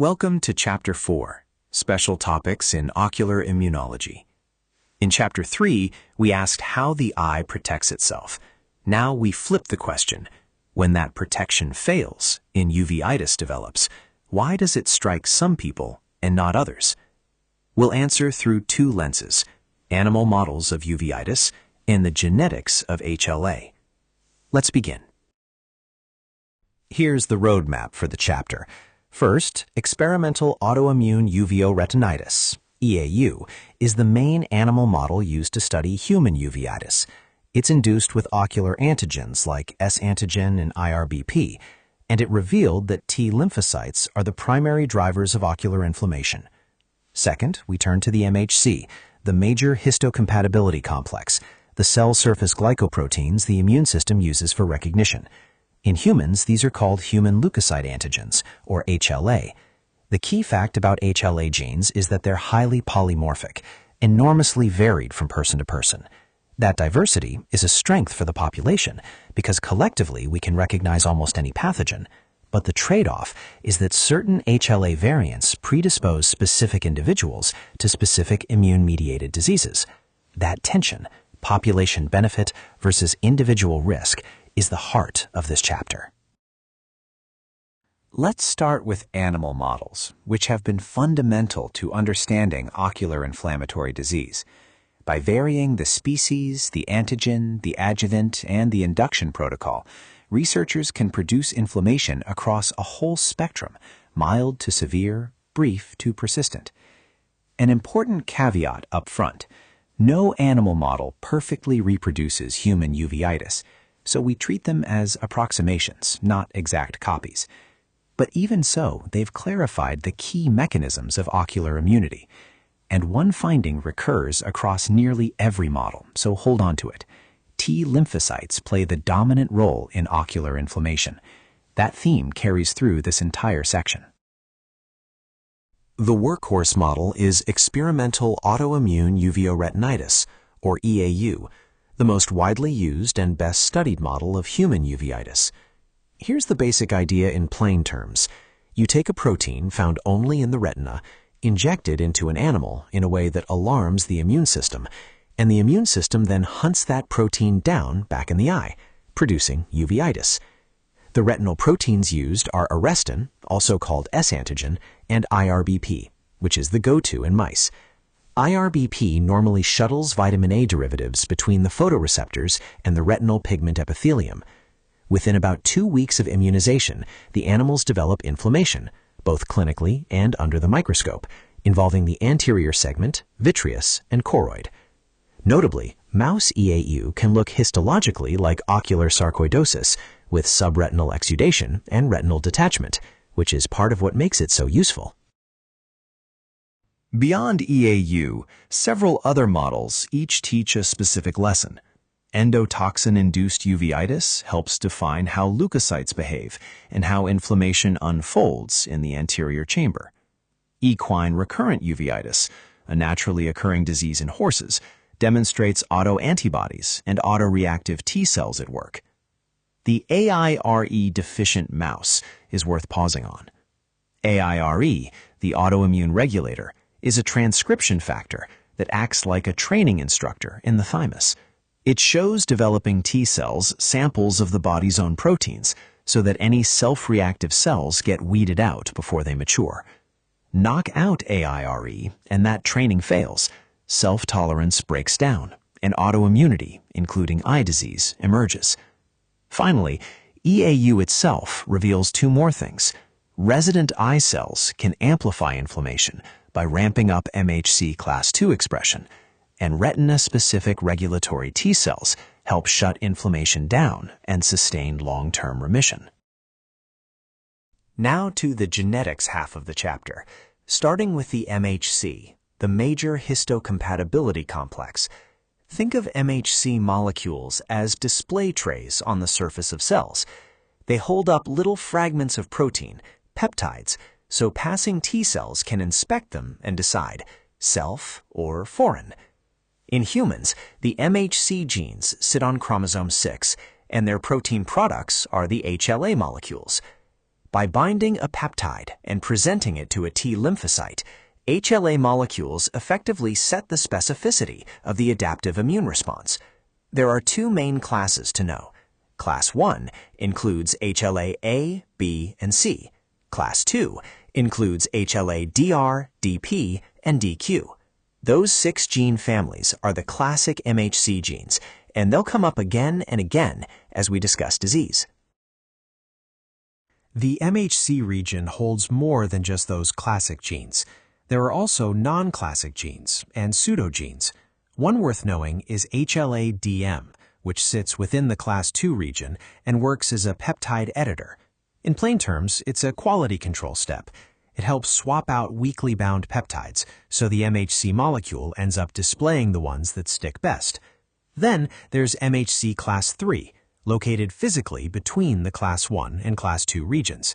Welcome to Chapter 4, Special Topics in Ocular Immunology. In Chapter 3, we asked how the eye protects itself. Now we flip the question. When that protection fails and uveitis develops, why does it strike some people and not others? We'll answer through two lenses, animal models of uveitis and the genetics of HLA. Let's begin. Here's the roadmap for the chapter. First, experimental autoimmune uveitis, EAU, is the main animal model used to study human uveitis. It's induced with ocular antigens like S antigen and IRBP, and it revealed that T lymphocytes are the primary drivers of ocular inflammation. Second, we turn to the MHC, the major histocompatibility complex, the cell surface glycoproteins the immune system uses for recognition. In humans, these are called human leukocyte antigens, or HLA. The key fact about HLA genes is that they're highly polymorphic, enormously varied from person to person. That diversity is a strength for the population because collectively we can recognize almost any pathogen. But the trade-off is that certain HLA variants predispose specific individuals to specific immune-mediated diseases. That tension, population benefit versus individual risk, is the heart of this chapter. Let's start with animal models, which have been fundamental to understanding ocular inflammatory disease. By varying the species, the antigen, the adjuvant, and the induction protocol, researchers can produce inflammation across a whole spectrum, mild to severe, brief to persistent. An important caveat up front: no animal model perfectly reproduces human uveitis, so we treat them as approximations, not exact copies. But even so, they've clarified the key mechanisms of ocular immunity. And one finding recurs across nearly every model, so hold on to it. T lymphocytes play the dominant role in ocular inflammation. That theme carries through this entire section. The workhorse model is experimental autoimmune uveitis, or EAU, the most widely used and best studied model of human uveitis. Here's the basic idea in plain terms. You take a protein found only in the retina, inject it into an animal in a way that alarms the immune system, and the immune system then hunts that protein down back in the eye, producing uveitis. The retinal proteins used are arrestin, also called S antigen, and IRBP, which is the go-to in mice. IRBP normally shuttles vitamin A derivatives between the photoreceptors and the retinal pigment epithelium. Within about 2 weeks of immunization, the animals develop inflammation, both clinically and under the microscope, involving the anterior segment, vitreous, and choroid. Notably, mouse EAU can look histologically like ocular sarcoidosis, with subretinal exudation and retinal detachment, which is part of what makes it so useful. Beyond EAU, several other models each teach a specific lesson. Endotoxin-induced uveitis helps define how leukocytes behave and how inflammation unfolds in the anterior chamber. Equine recurrent uveitis, a naturally occurring disease in horses, demonstrates autoantibodies and autoreactive T cells at work. The AIRE deficient mouse is worth pausing on. AIRE, the autoimmune regulator, is a transcription factor that acts like a training instructor in the thymus. It shows developing T cells samples of the body's own proteins so that any self-reactive cells get weeded out before they mature. Knock out AIRE and that training fails. Self-tolerance breaks down, and autoimmunity, including eye disease, emerges. Finally, EAU itself reveals two more things. Resident eye cells can amplify inflammation by ramping up MHC class II expression, and retina-specific regulatory T cells help shut inflammation down and sustain long-term remission. Now to the genetics half of the chapter, starting with the MHC, the major histocompatibility complex. Think of MHC molecules as display trays on the surface of cells. They hold up little fragments of protein, peptides, so passing T cells can inspect them and decide, self or foreign. In humans, the MHC genes sit on chromosome 6, and their protein products are the HLA molecules. By binding a peptide and presenting it to a T lymphocyte, HLA molecules effectively set the specificity of the adaptive immune response. There are two main classes to know. Class 1 includes HLA A, B, and C. Class 2 includes HLA DR, DP, and DQ. Those 6 gene families are the classic MHC genes, and they'll come up again and again as we discuss disease. The MHC region holds more than just those classic genes. There are also non-classic genes and pseudogenes. One worth knowing is HLA-DM, which sits within the Class 2 region and works as a peptide editor. In plain terms, it's a quality control step. It helps swap out weakly bound peptides, so the MHC molecule ends up displaying the ones that stick best. Then there's MHC Class 3, located physically between the Class 1 and Class 2 regions.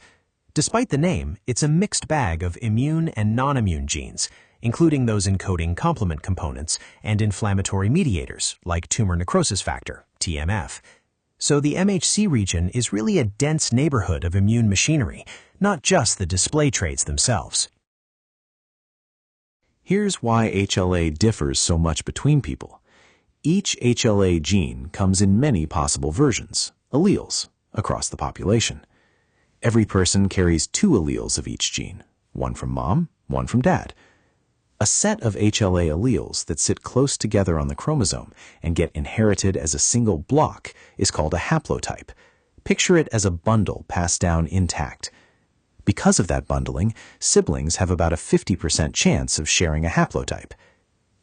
Despite the name, it's a mixed bag of immune and non-immune genes, including those encoding complement components and inflammatory mediators like tumor necrosis factor, TMF. So the MHC region is really a dense neighborhood of immune machinery, not just the display traits themselves. Here's why HLA differs so much between people. Each HLA gene comes in many possible versions, alleles, across the population. Every person carries 2 alleles of each gene, one from mom, one from dad. A set of HLA alleles that sit close together on the chromosome and get inherited as a single block is called a haplotype. Picture it as a bundle passed down intact. Because of that bundling, siblings have about a 50% chance of sharing a haplotype.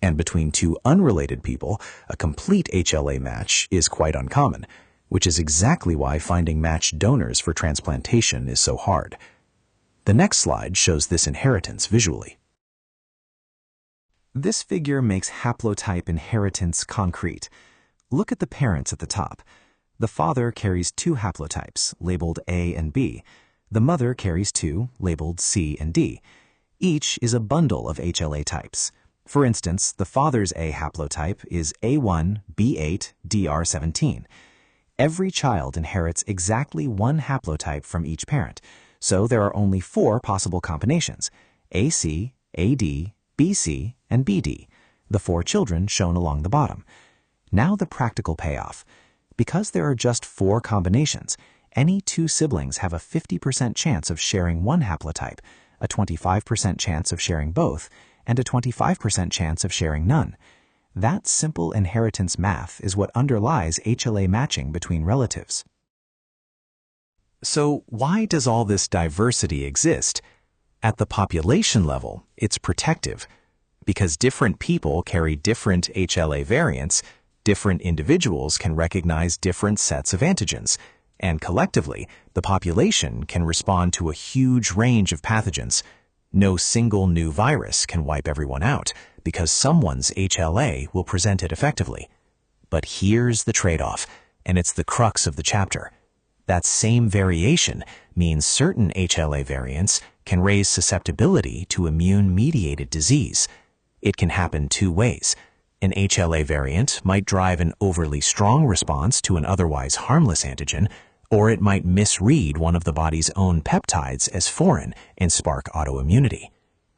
And between 2 unrelated people, a complete HLA match is quite uncommon, which is exactly why finding matched donors for transplantation is so hard. The next slide shows this inheritance visually. This figure makes haplotype inheritance concrete. Look at the parents at the top. The father carries 2 haplotypes, labeled A and B. The mother carries 2, labeled C and D. Each is a bundle of HLA types. For instance, the father's A haplotype is A1, B8, DR17. Every child inherits exactly 1 haplotype from each parent, so there are only 4 possible combinations: AC, AD, BC, and BD, the 4 children shown along the bottom. Now the practical payoff. Because there are just 4 combinations, any 2 siblings have a 50% chance of sharing 1 haplotype, a 25% chance of sharing both, and a 25% chance of sharing none. That simple inheritance math is what underlies HLA matching between relatives. So why does all this diversity exist? At the population level, it's protective. Because different people carry different HLA variants, different individuals can recognize different sets of antigens, and collectively, the population can respond to a huge range of pathogens. No single new virus can wipe everyone out, because someone's HLA will present it effectively. But here's the trade-off, and it's the crux of the chapter. That same variation means certain HLA variants can raise susceptibility to immune-mediated disease. It can happen 2 ways. An HLA variant might drive an overly strong response to an otherwise harmless antigen, or it might misread one of the body's own peptides as foreign and spark autoimmunity.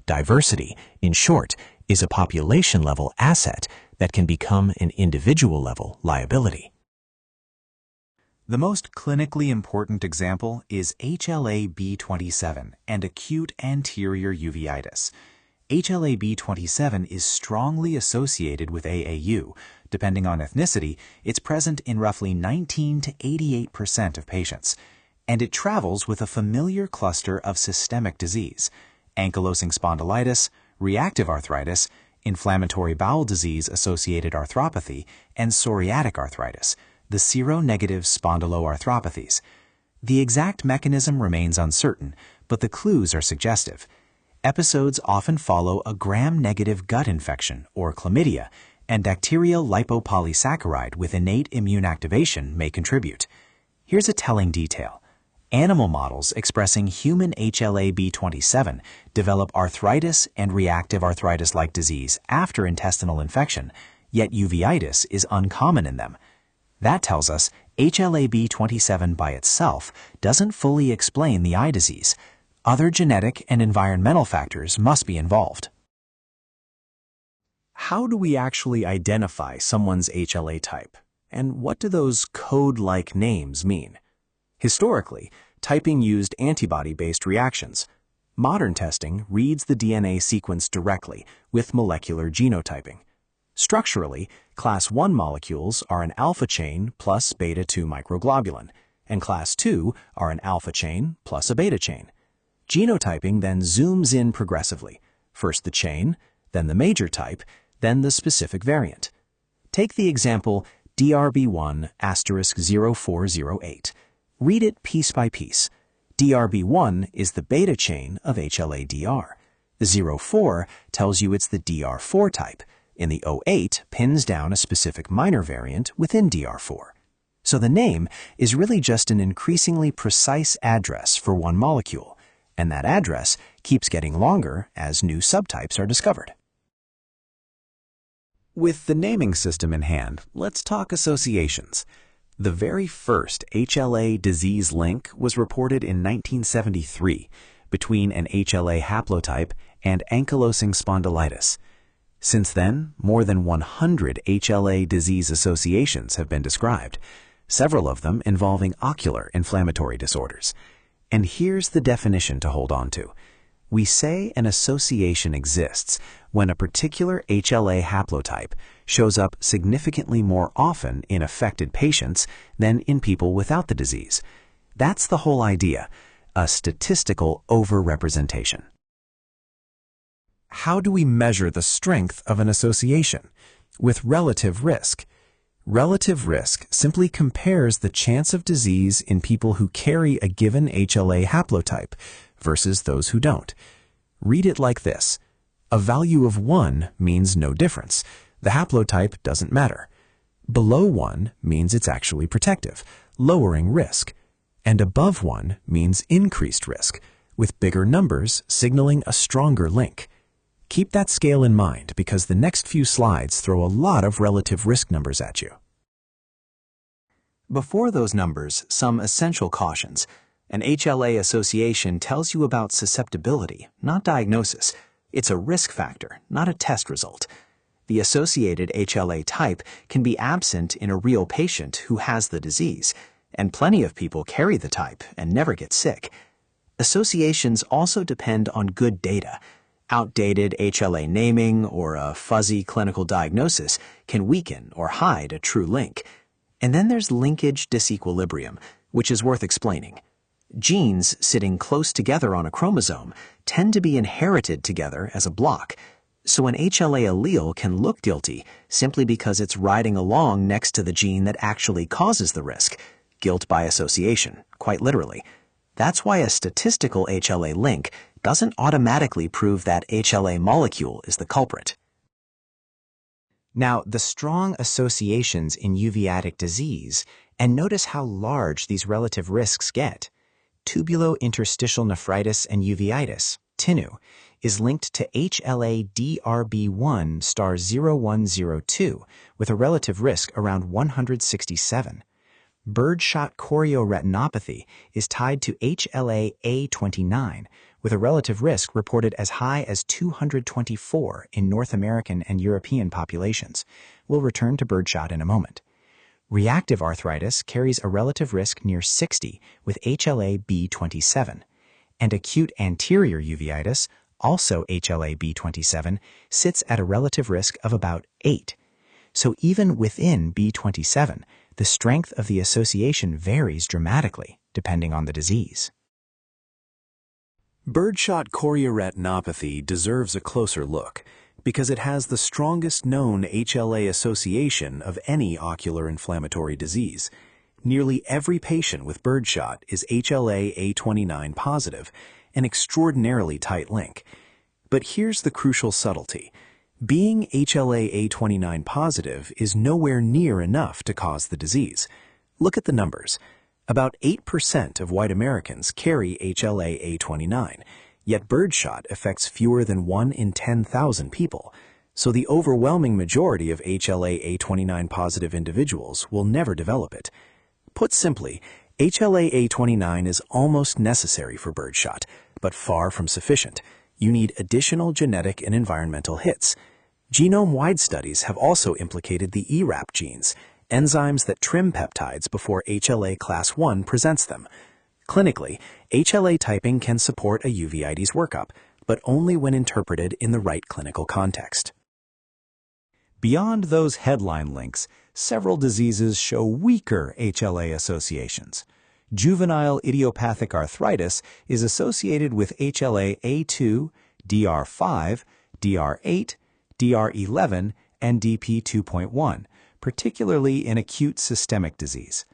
Diversity, in short, is a population-level asset that can become an individual-level liability. The most clinically important example is HLA-B27 and acute anterior uveitis. HLA-B27 is strongly associated with AAU. Depending on ethnicity, it's present in roughly 19 to 88% of patients, and it travels with a familiar cluster of systemic disease: ankylosing spondylitis, reactive arthritis, inflammatory bowel disease-associated arthropathy, and psoriatic arthritis, the seronegative spondyloarthropathies. The exact mechanism remains uncertain, but the clues are suggestive. Episodes often follow a gram-negative gut infection, or chlamydia, and bacterial lipopolysaccharide with innate immune activation may contribute. Here's a telling detail. Animal models expressing human HLA-B27 develop arthritis and reactive arthritis-like disease after intestinal infection, yet uveitis is uncommon in them. That tells us HLA-B27 by itself doesn't fully explain the eye disease. Other genetic and environmental factors must be involved. How do we actually identify someone's HLA type? And what do those code-like names mean? Historically, typing used antibody-based reactions. Modern testing reads the DNA sequence directly with molecular genotyping. Structurally, class 1 molecules are an alpha chain plus beta-2 microglobulin, and class 2 are an alpha chain plus a beta chain. Genotyping then zooms in progressively, first the chain, then the major type, then the specific variant. Take the example DRB1*0408. Read it piece by piece. DRB1 is the beta chain of HLA-DR. The 04 tells you it's the DR4 type, and the 08 pins down a specific minor variant within DR4. So the name is really just an increasingly precise address for one molecule, and that address keeps getting longer as new subtypes are discovered. With the naming system in hand, let's talk associations. The very first HLA disease link was reported in 1973 between an HLA haplotype and ankylosing spondylitis. Since then, more than 100 HLA disease associations have been described, several of them involving ocular inflammatory disorders. And here's the definition to hold on to. We say an association exists when a particular HLA haplotype shows up significantly more often in affected patients than in people without the disease. That's the whole idea, a statistical overrepresentation. How do we measure the strength of an association? With relative risk. Relative risk simply compares the chance of disease in people who carry a given HLA haplotype versus those who don't. Read it like this. A value of 1 means no difference. The haplotype doesn't matter. Below 1 means it's actually protective, lowering risk. And above 1 means increased risk, with bigger numbers signaling a stronger link. Keep that scale in mind because the next few slides throw a lot of relative risk numbers at you. Before those numbers, some essential cautions. An HLA association tells you about susceptibility, not diagnosis. It's a risk factor, not a test result. The associated HLA type can be absent in a real patient who has the disease, and plenty of people carry the type and never get sick. Associations also depend on good data. Outdated HLA naming or a fuzzy clinical diagnosis can weaken or hide a true link. And then there's linkage disequilibrium, which is worth explaining. Genes sitting close together on a chromosome tend to be inherited together as a block, so an HLA allele can look guilty simply because it's riding along next to the gene that actually causes the risk, guilt by association, quite literally. That's why a statistical HLA link doesn't automatically prove that HLA molecule is the culprit. Now, the strong associations in uveitic disease, and notice how large these relative risks get. Tubulointerstitial nephritis and uveitis, TINU, is linked to HLA-DRB1*0102 with a relative risk around 167. Birdshot chorioretinopathy is tied to HLA-A29 with a relative risk reported as high as 224 in North American and European populations. We'll return to birdshot in a moment. Reactive arthritis carries a relative risk near 60 with HLA-B27, and acute anterior uveitis, also HLA-B27, sits at a relative risk of about 8. So even within B27, the strength of the association varies dramatically depending on the disease. Birdshot chorioretinopathy deserves a closer look because it has the strongest known HLA association of any ocular inflammatory disease. Nearly every patient with birdshot is HLA-A29 positive, an extraordinarily tight link. But here's the crucial subtlety. Being HLA-A29 positive is nowhere near enough to cause the disease. Look at the numbers. About 8% of white Americans carry HLA-A29, yet birdshot affects fewer than 1 in 10,000 people, so the overwhelming majority of HLA-A29 positive individuals will never develop it. Put simply, HLA-A29 is almost necessary for birdshot, but far from sufficient. You need additional genetic and environmental hits. Genome-wide studies have also implicated the ERAP genes, enzymes that trim peptides before HLA class I presents them. Clinically, HLA typing can support a uveitis workup, but only when interpreted in the right clinical context. Beyond those headline links, several diseases show weaker HLA associations. Juvenile idiopathic arthritis is associated with HLA-A2, DR5, DR8, DR11, and DP2.1, particularly in acute systemic disease.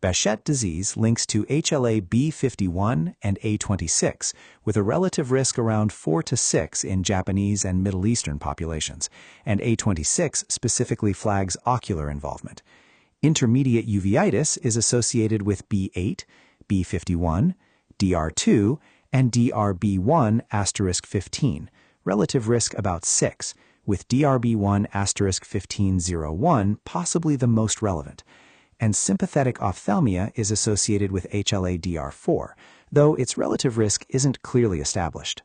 Behçet disease links to HLA-B51 and A26, with a relative risk around 4 to 6 in Japanese and Middle Eastern populations, and A26 specifically flags ocular involvement. Intermediate uveitis is associated with B8, B51, DR2, and DRB1*15, relative risk about 6, with DRB1*1501 possibly the most relevant. And sympathetic ophthalmia is associated with HLA-DR4, though its relative risk isn't clearly established.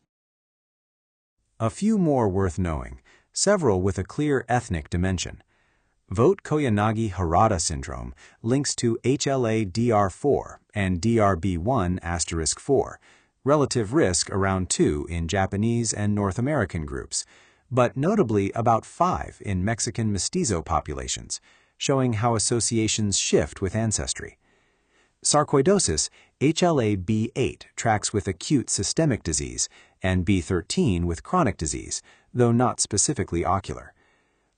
A few more worth knowing, several with a clear ethnic dimension. Vogt-Koyanagi-Harada syndrome links to HLA-DR4 and DRB1*4, relative risk around 2 in Japanese and North American groups, but notably about 5 in Mexican mestizo populations, showing how associations shift with ancestry. Sarcoidosis, HLA-B8 tracks with acute systemic disease and B13 with chronic disease, though not specifically ocular.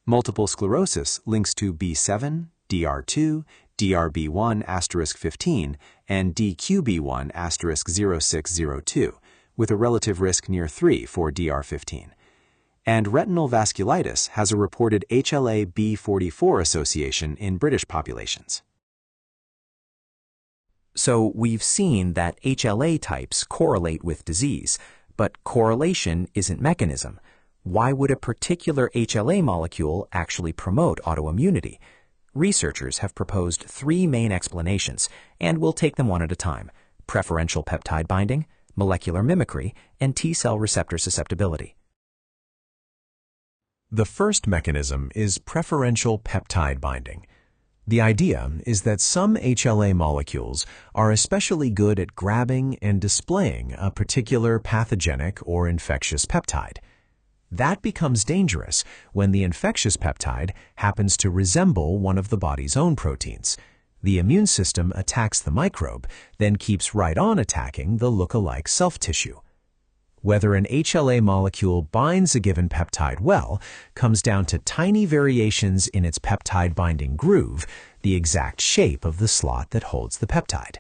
Multiple sclerosis links to B7, DR2, DRB1*15, and DQB1*0602, with a relative risk near 3 for DR15. And retinal vasculitis has a reported HLA-B44 association in British populations. So we've seen that HLA types correlate with disease, but correlation isn't mechanism. Why would a particular HLA molecule actually promote autoimmunity? Researchers have proposed 3 main explanations, and we'll take them one at a time: preferential peptide binding, molecular mimicry, and T-cell receptor susceptibility. The first mechanism is preferential peptide binding. The idea is that some HLA molecules are especially good at grabbing and displaying a particular pathogenic or infectious peptide. That becomes dangerous when the infectious peptide happens to resemble one of the body's own proteins. The immune system attacks the microbe, then keeps right on attacking the look-alike self-tissue. Whether an HLA molecule binds a given peptide well comes down to tiny variations in its peptide binding groove, the exact shape of the slot that holds the peptide.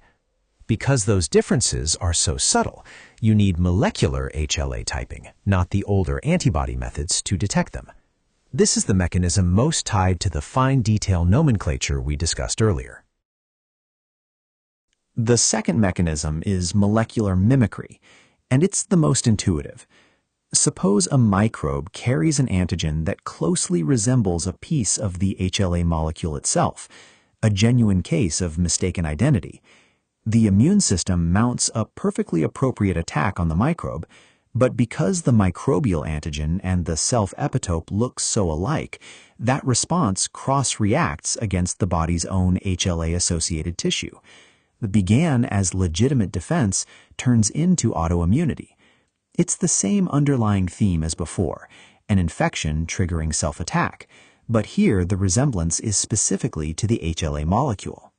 Because those differences are so subtle, you need molecular HLA typing, not the older antibody methods, to detect them. This is the mechanism most tied to the fine detail nomenclature we discussed earlier. The second mechanism is molecular mimicry, and it's the most intuitive. Suppose a microbe carries an antigen that closely resembles a piece of the HLA molecule itself, a genuine case of mistaken identity. The immune system mounts a perfectly appropriate attack on the microbe, but because the microbial antigen and the self-epitope look so alike, that response cross-reacts against the body's own HLA-associated tissue. That began as legitimate defense turns into autoimmunity. It's the same underlying theme as before, an infection triggering self-attack, but here the resemblance is specifically to the HLA molecule.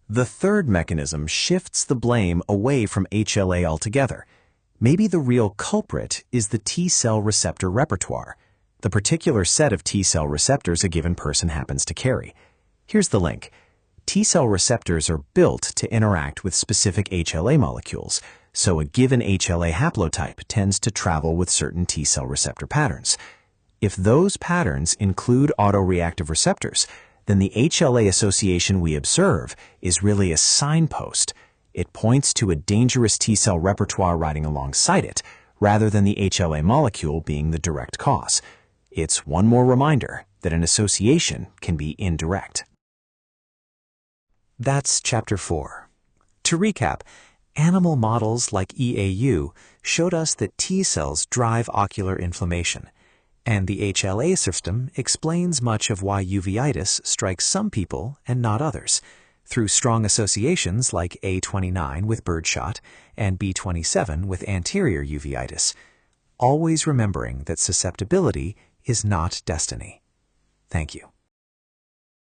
The third mechanism shifts the blame away from HLA altogether. Maybe the real culprit is the T-cell receptor repertoire, the particular set of T-cell receptors a given person happens to carry. Here's the link. T-cell receptors are built to interact with specific HLA molecules, so a given HLA haplotype tends to travel with certain T-cell receptor patterns. If those patterns include autoreactive receptors, then the HLA association we observe is really a signpost. It points to a dangerous T-cell repertoire riding alongside it, rather than the HLA molecule being the direct cause. It's one more reminder that an association can be indirect. That's Chapter 4. To recap, animal models like EAU showed us that T cells drive ocular inflammation, and the HLA system explains much of why uveitis strikes some people and not others, through strong associations like A29 with birdshot and B27 with anterior uveitis, always remembering that susceptibility is not destiny. Thank you.